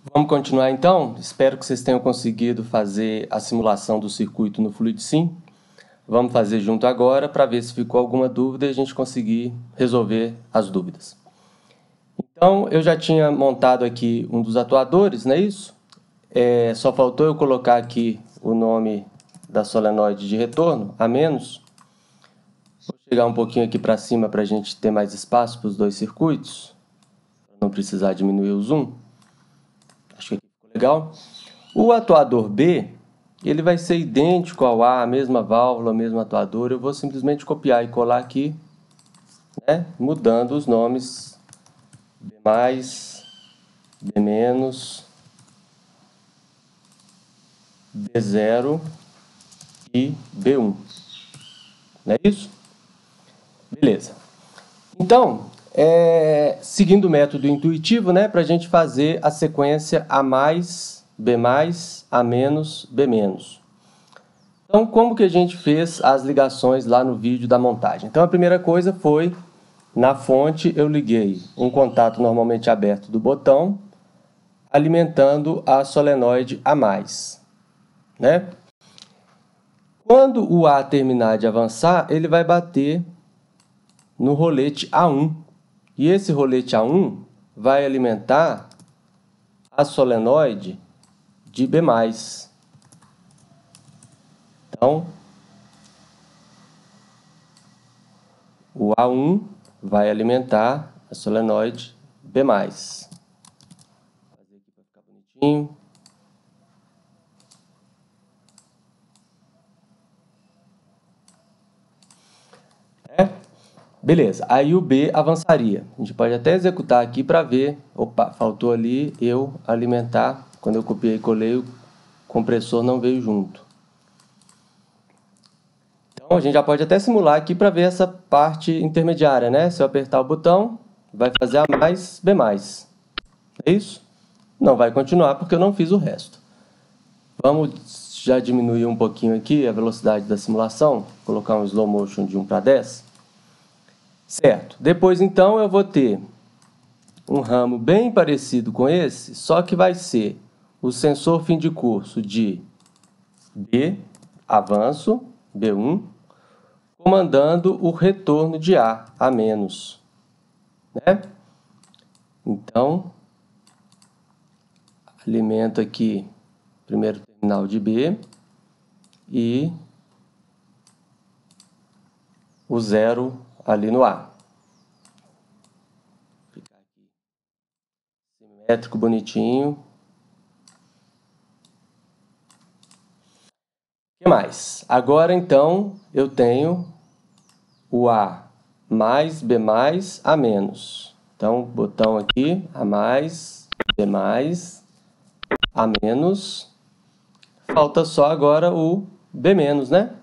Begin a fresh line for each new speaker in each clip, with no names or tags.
Vamos continuar então? Espero que vocês tenham conseguido fazer a simulação do circuito no FluidSim. Vamos fazer junto agora para ver se ficou alguma dúvida e a gente conseguir resolver as dúvidas. Então, eu já tinha montado aqui um dos atuadores, não é isso? Só faltou eu colocar aqui o nome da solenoide de retorno, a menos. Vou chegar um pouquinho aqui para cima para a gente ter mais espaço para os dois circuitos, para não precisar diminuir o zoom. Acho que aqui ficou legal. O atuador B, ele vai ser idêntico ao A, a mesma válvula, o mesmo atuador. Eu vou simplesmente copiar e colar aqui, né? Mudando os nomes B+, B-, B0 e B1. Não é isso? Beleza. Então, seguindo o método intuitivo, né, para a gente fazer a sequência A+, B+, A-, B-. Então, como que a gente fez as ligações lá no vídeo da montagem? Então, a primeira coisa foi, na fonte, eu liguei um contato normalmente aberto do botão, alimentando a solenoide A+, né? Quando o A terminar de avançar, ele vai bater no rolete A1. E esse rolete A1 vai alimentar a solenoide de B+. Então, o A1 vai alimentar a solenoide B+. Vou fazer aqui para ficar bonitinho. Beleza, aí o B avançaria. A gente pode até executar aqui para ver. Opa, faltou ali eu alimentar. Quando eu copiei e colei, o compressor não veio junto. Então, a gente já pode até simular aqui para ver essa parte intermediária, né? Se eu apertar o botão, vai fazer A+, B+. É isso? Não vai continuar porque eu não fiz o resto. Vamos já diminuir um pouquinho aqui a velocidade da simulação. Colocar um slow motion de 1 para 10. Certo. Depois, então, eu vou ter um ramo bem parecido com esse, só que vai ser o sensor fim de curso de B, avanço, B1, comandando o retorno de A, A-, né? Então, alimento aqui primeiro terminal de B e o 0 ali no A. Ficar aqui simétrico, bonitinho. O que mais? Agora, então, eu tenho o A mais B mais A menos. Então, botão aqui, A mais, B mais, A menos. Falta só agora o B menos, né?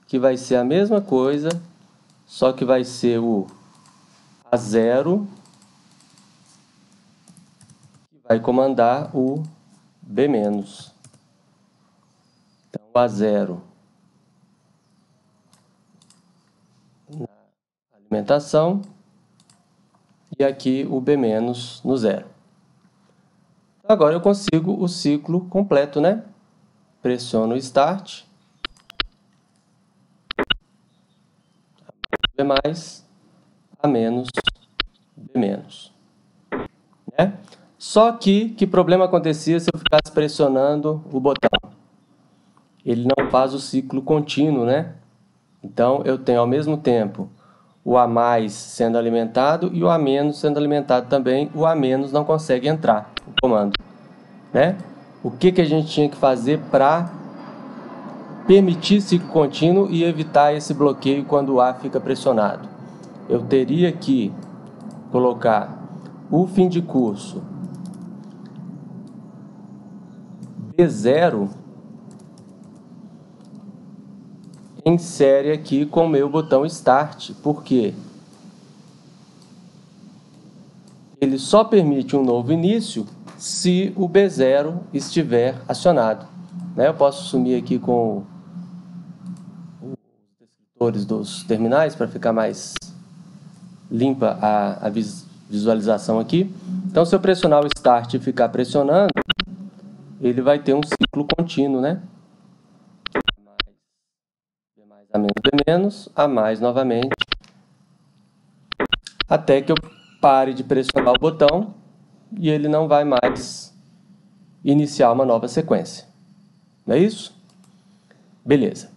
Que vai ser a mesma coisa, só que vai ser o A0, que vai comandar o B menos. Então, o A0 na alimentação e aqui o B menos no 0. Agora eu consigo o ciclo completo, né? Pressiono o Start. B mais, A menos, B menos. Né? Só que problema acontecia se eu ficasse pressionando o botão? Ele não faz o ciclo contínuo, né? Então, eu tenho ao mesmo tempo o A mais sendo alimentado e o A menos sendo alimentado também. O A menos não consegue entrar, o comando. Né? O que a gente tinha que fazer para permitir ciclo contínuo e evitar esse bloqueio quando o A fica pressionado? Eu teria que colocar o fim de curso B0 em série aqui com o meu botão Start, porque ele só permite um novo início se o B0 estiver acionado. Eu posso sumir aqui com os descritores dos terminais para ficar mais limpa a visualização aqui. Então, se eu pressionar o Start e ficar pressionando, ele vai ter um ciclo contínuo, né? B mais A menos B menos, A mais novamente, até que eu pare de pressionar o botão e ele não vai mais iniciar uma nova sequência. Não é isso? Beleza.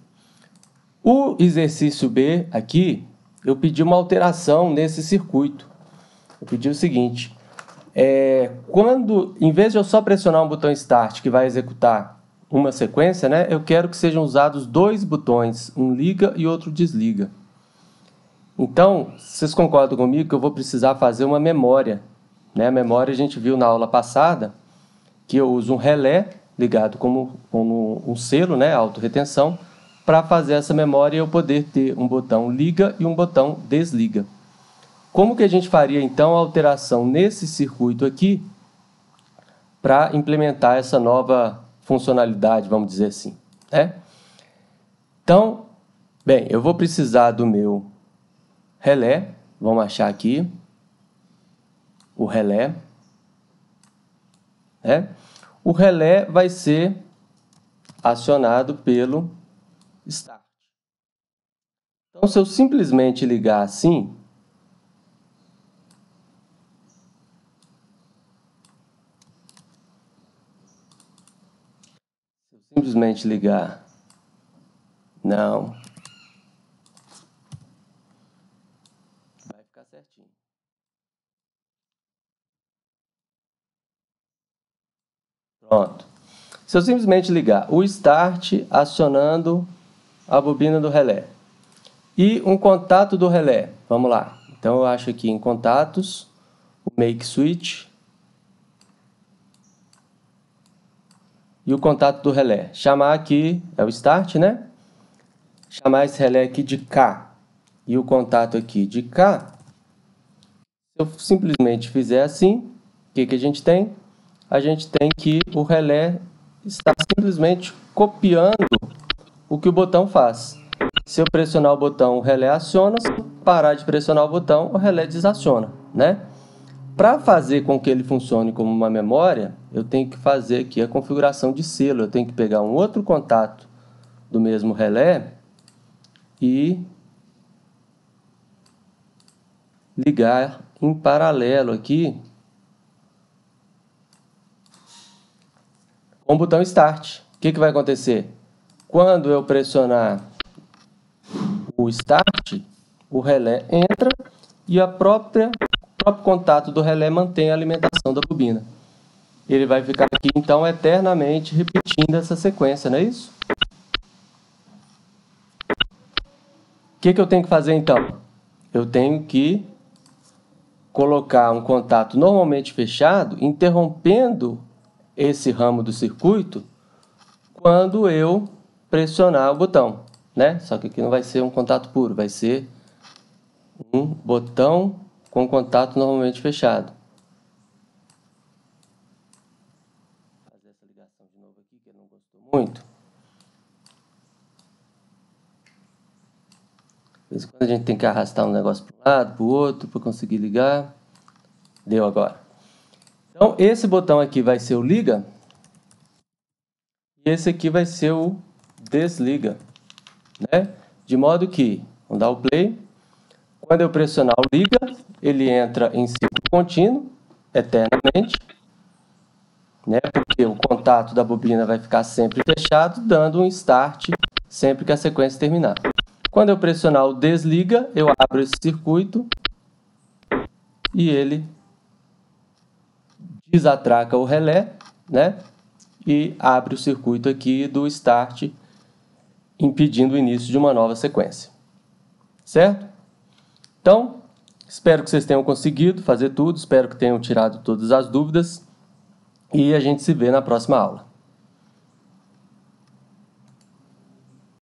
O exercício B aqui, eu pedi uma alteração nesse circuito. Eu pedi o seguinte, quando, em vez de eu só pressionar um botão Start que vai executar uma sequência, né, eu quero que sejam usados dois botões, um liga e outro desliga. Então, vocês concordam comigo que eu vou precisar fazer uma memória, né? A memória a gente viu na aula passada que eu uso um relé ligado como um selo, né, autorretenção, para fazer essa memória e eu poder ter um botão liga e um botão desliga. Como que a gente faria, então, a alteração nesse circuito aqui para implementar essa nova funcionalidade, vamos dizer assim, né? Então, bem, eu vou precisar do meu relé, vamos achar aqui o relé, né? O relé vai ser acionado pelo Start. Então, se eu simplesmente ligar assim, simplesmente ligar, não, vai ficar certinho. Pronto. Se eu simplesmente ligar o Start acionando a bobina do relé e um contato do relé, vamos lá. Então eu acho aqui em contatos o Make Switch e o contato do relé. Chamar aqui é o Start, né? Chamar esse relé aqui de K e o contato aqui de K. Se eu simplesmente fizer assim, o que a gente tem? A gente tem que o relé está simplesmente copiando o que o botão faz. Se eu pressionar o botão, o relé aciona. Se eu parar de pressionar o botão, o relé desaciona, né? Para fazer com que ele funcione como uma memória, eu tenho que fazer aqui a configuração de selo. Eu tenho que pegar um outro contato do mesmo relé e ligar em paralelo aqui com o botão Start. O que vai acontecer? Quando eu pressionar o Start, o relé entra e o próprio contato do relé mantém a alimentação da bobina. Ele vai ficar aqui, então, eternamente repetindo essa sequência, não é isso? O que eu tenho que fazer, então? Eu tenho que colocar um contato normalmente fechado, interrompendo esse ramo do circuito quando eu pressionar o botão, né? Só que aqui não vai ser um contato puro, vai ser um botão com contato normalmente fechado. Vou fazer essa ligação de novo aqui, que ele não gostou muito. De vez em quando a gente tem que arrastar um negócio para um lado, para o outro, para conseguir ligar. Deu agora. Então, esse botão aqui vai ser o liga. E esse aqui vai ser o desliga, né? De modo que, vamos dar o play. Quando eu pressionar o liga, ele entra em ciclo contínuo, eternamente, né? Porque o contato da bobina vai ficar sempre fechado, dando um start sempre que a sequência terminar. Quando eu pressionar o desliga, eu abro esse circuito e ele desatraca o relé, né? E abre o circuito aqui do start, impedindo o início de uma nova sequência. Certo? Então, espero que vocês tenham conseguido fazer tudo, espero que tenham tirado todas as dúvidas e a gente se vê na próxima aula.